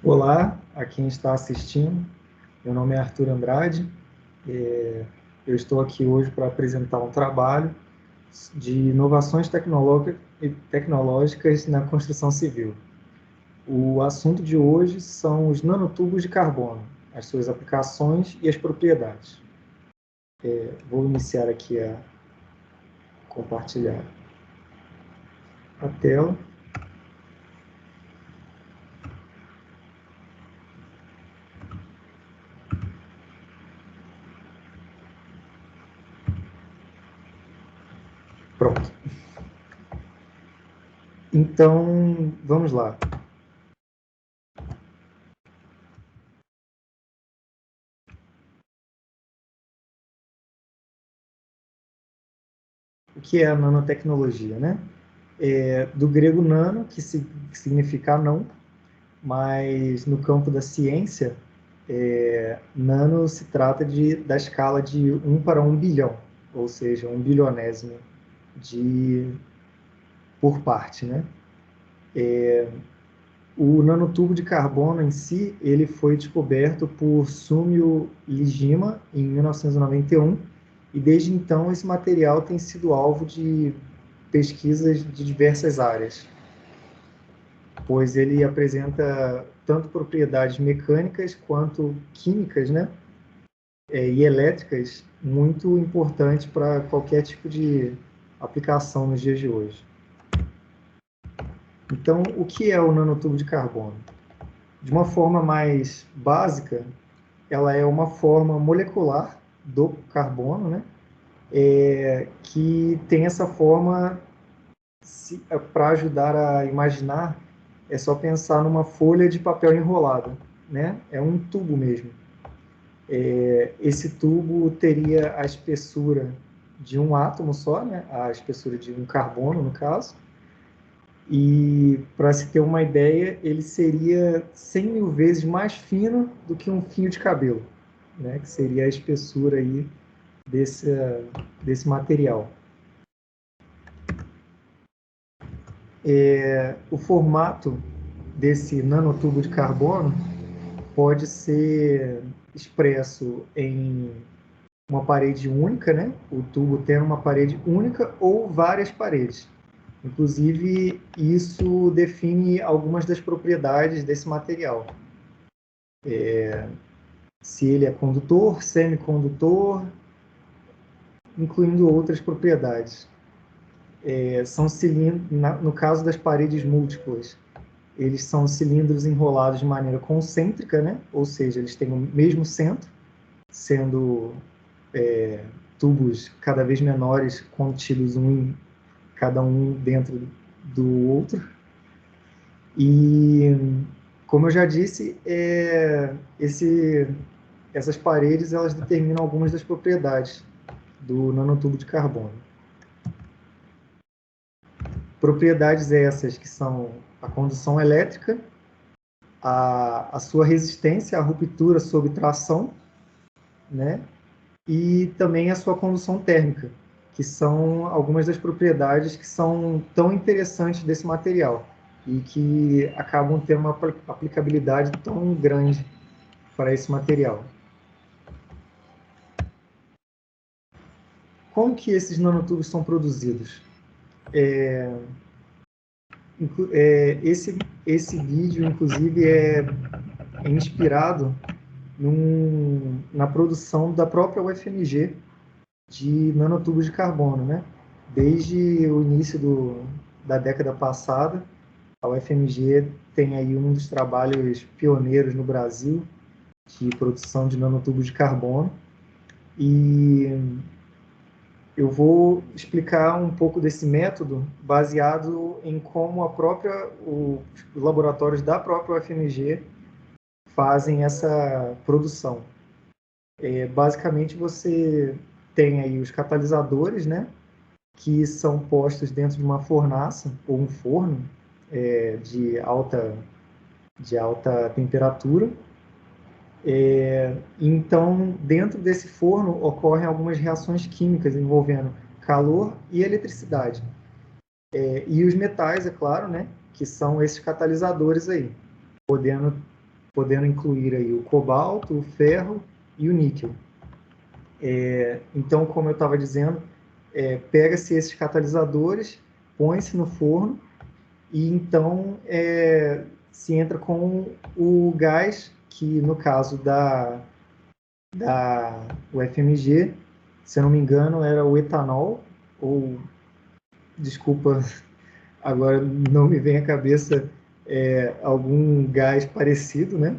Olá a quem está assistindo. Meu nome é Arthur Andrade. Eu estou aqui hoje para apresentar um trabalho de inovações tecnológicas na construção civil. O assunto de hoje são os nanotubos de carbono, as suas aplicações e as propriedades. Vou iniciar aqui a compartilhar a tela. Pronto. Então, vamos lá. O que é a nanotecnologia, né? Do grego nano, que significa não, mas no campo da ciência, nano se trata da escala de 1 para 1 bilhão, ou seja, 1 bilionésimo por parte, né? O nanotubo de carbono em si, ele foi descoberto por Sumio Lijima em 1991, e desde então esse material tem sido alvo de pesquisas de diversas áreas, pois ele apresenta tanto propriedades mecânicas quanto químicas, né? E elétricas muito importantes para qualquer tipo de aplicação nos dias de hoje. Então, o que é o nanotubo de carbono? De uma forma mais básica, ela é uma forma molecular do carbono, né? Que tem essa forma, para ajudar a imaginar, é só pensar numa folha de papel enrolada, né? É um tubo mesmo. Esse tubo teria a espessura de um átomo só, né? A espessura de um carbono, no caso. E, para se ter uma ideia, ele seria 100 mil vezes mais fino do que um fio de cabelo, né? Que seria a espessura aí desse material. O formato desse nanotubo de carbono pode ser expresso em uma parede única, né? O tubo tendo uma parede única ou várias paredes. Inclusive, isso define algumas das propriedades desse material. Se ele é condutor, semicondutor, incluindo outras propriedades. São cilindros, no caso das paredes múltiplas, eles são cilindros enrolados de maneira concêntrica, né? Ou seja, eles têm o mesmo centro, sendo tubos cada vez menores, contidos cada um dentro do outro. E, como eu já disse, essas paredes elas determinam algumas das propriedades do nanotubo de carbono. Propriedades essas que são a condução elétrica, a sua resistência à ruptura sob tração, né? E também a sua condução térmica, que são algumas das propriedades que são tão interessantes desse material e que acabam tendo uma aplicabilidade tão grande para esse material. Como que esses nanotubos são produzidos? Esse vídeo, inclusive, é inspirado na produção da própria UFMG de nanotubos de carbono, né? Desde o início da década passada, a UFMG tem aí um dos trabalhos pioneiros no Brasil de produção de nanotubos de carbono, e eu vou explicar um pouco desse método baseado em como os laboratórios da própria UFMG fazem essa produção. Basicamente, você tem aí os catalisadores, né, que são postos dentro de uma fornaça ou um forno de alta temperatura. Então, dentro desse forno ocorrem algumas reações químicas envolvendo calor e eletricidade. E os metais, é claro, né, que são esses catalisadores aí, podendo podendo incluir aí o cobalto, o ferro e o níquel. Então, como eu estava dizendo, pega-se esses catalisadores, põe-se no forno e então se entra com o gás, que no caso da UFMG, se eu não me engano, era o etanol, ou, desculpa, agora não me vem à cabeça algum gás parecido, né?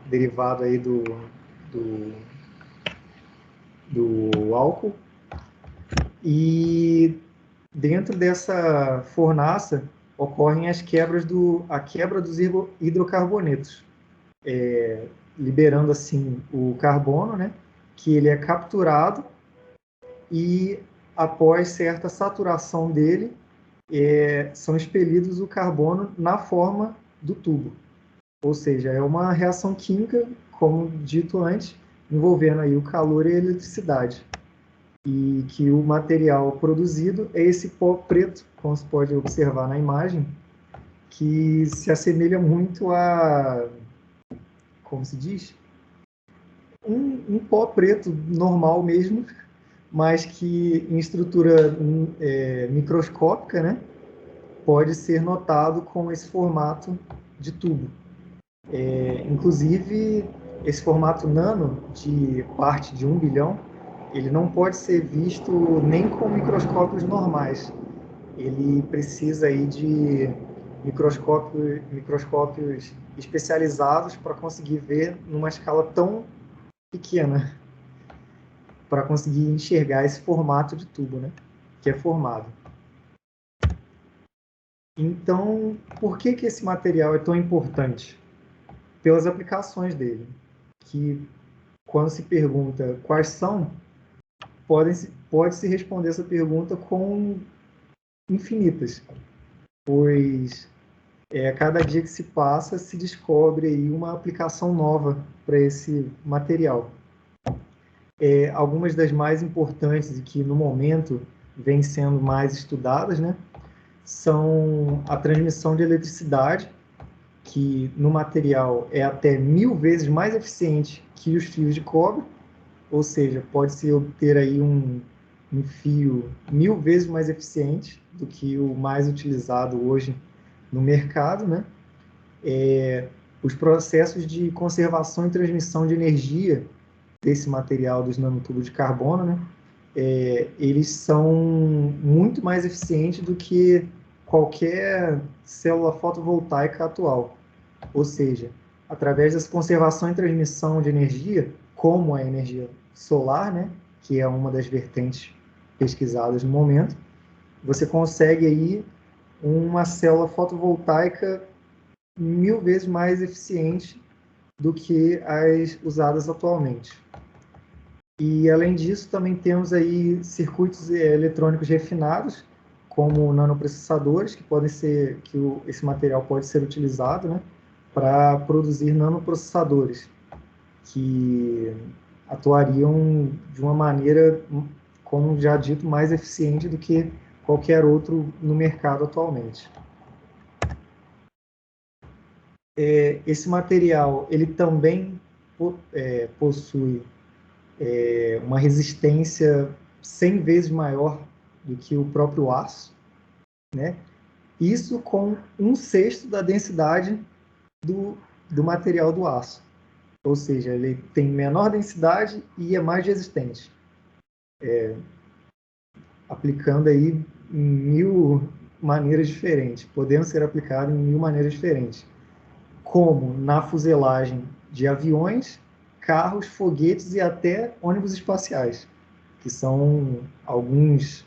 Derivado aí do, do álcool. E dentro dessa fornaça ocorrem a quebra dos hidrocarbonetos, liberando assim o carbono, né? Que ele é capturado e após certa saturação dele, são expelidos o carbono na forma do tubo. Ou seja, é uma reação química, como dito antes, envolvendo aí o calor e a eletricidade. E que o material produzido é esse pó preto, como se pode observar na imagem, que se assemelha muito a, como se diz? Um pó preto normal mesmo, mas que em estrutura microscópica, né, pode ser notado com esse formato de tubo. Inclusive, esse formato nano, de parte de 1 bilhão, ele não pode ser visto nem com microscópios normais. Ele precisa aí de microscópios especializados para conseguir ver numa escala tão pequena, para conseguir enxergar esse formato de tubo, né, que é formado. Então, por que esse material é tão importante? Pelas aplicações dele, que quando se pergunta quais são, pode-se responder essa pergunta com infinitas, pois a cada dia que se passa se descobre aí uma aplicação nova para esse material. Algumas das mais importantes e que no momento vêm sendo mais estudadas, né, são a transmissão de eletricidade, que no material é até 1000 vezes mais eficiente que os fios de cobre, ou seja, pode-se obter aí um fio 1000 vezes mais eficiente do que o mais utilizado hoje no mercado, né? Os processos de conservação e transmissão de energia desse material dos nanotubos de carbono, né? Eles são muito mais eficientes do que qualquer célula fotovoltaica atual. Ou seja, através dessa conservação e transmissão de energia, como a energia solar, né, que é uma das vertentes pesquisadas no momento, você consegue aí uma célula fotovoltaica 1000 vezes mais eficiente do que as usadas atualmente. E, além disso, também temos aí circuitos eletrônicos refinados, como nanoprocessadores, esse material pode ser utilizado, né, para produzir nanoprocessadores, que atuariam de uma maneira, como já dito, mais eficiente do que qualquer outro no mercado atualmente. Esse material ele também possui uma resistência 100 vezes maior do que o próprio aço, né? Isso com 1/6 da densidade do material do aço. Ou seja, ele tem menor densidade e é mais resistente. Aplicando aí em 1000 maneiras diferentes, podendo ser aplicado em 1000 maneiras diferentes. Como na fuselagem de aviões, carros, foguetes e até ônibus espaciais, que são alguns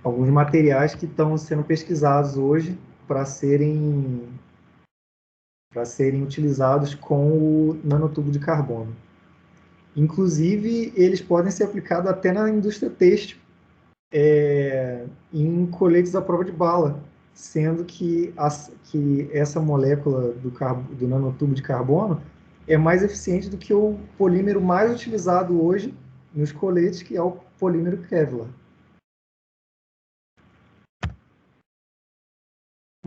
materiais que estão sendo pesquisados hoje para serem utilizados com o nanotubo de carbono. Inclusive, eles podem ser aplicados até na indústria têxtil, em coletes à prova de bala, sendo que essa molécula do nanotubo de carbono é mais eficiente do que o polímero mais utilizado hoje nos coletes, que é o polímero Kevlar.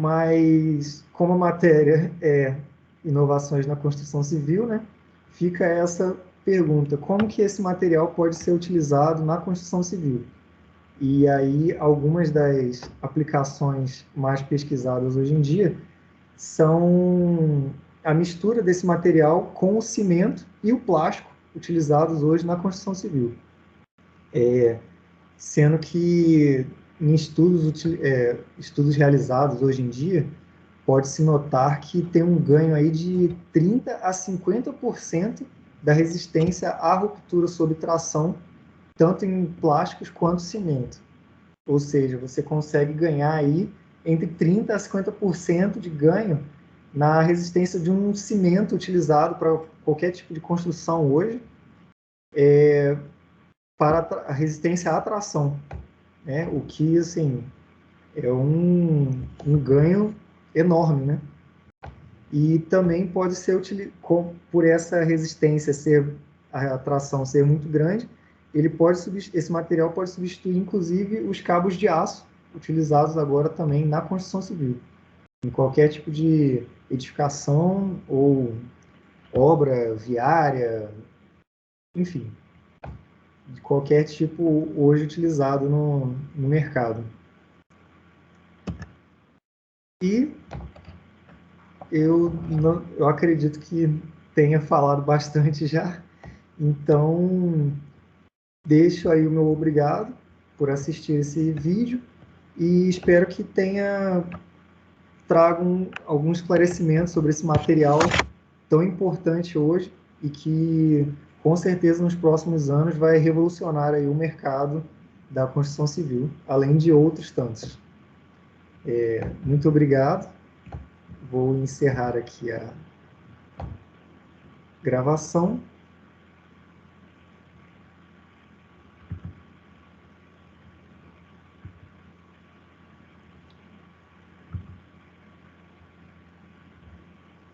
mas como a matéria é inovações na construção civil, né, fica essa pergunta: como que esse material pode ser utilizado na construção civil? E aí, algumas das aplicações mais pesquisadas hoje em dia são a mistura desse material com o cimento e o plástico utilizados hoje na construção civil. Sendo que em estudos realizados hoje em dia, pode-se notar que tem um ganho aí de 30 a 50% da resistência à ruptura sob tração, tanto em plásticos quanto cimento. Ou seja, você consegue ganhar aí entre 30 a 50% de ganho na resistência de um cimento utilizado para qualquer tipo de construção hoje, para a resistência à tração, né? O que, assim, é um ganho enorme, né? E também pode ser utilizado, por essa resistência ser, a tração ser muito grande, esse material pode substituir, inclusive, os cabos de aço utilizados agora também na construção civil. Em qualquer tipo de edificação ou obra viária, enfim, de qualquer tipo hoje utilizado no mercado. E eu acredito que tenha falado bastante já, então deixo aí o meu obrigado por assistir esse vídeo e espero que tenha trago algum esclarecimento sobre esse material tão importante hoje e que com certeza nos próximos anos vai revolucionar aí o mercado da construção civil, além de outros tantos. Muito obrigado. Vou encerrar aqui a gravação.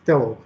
Até logo.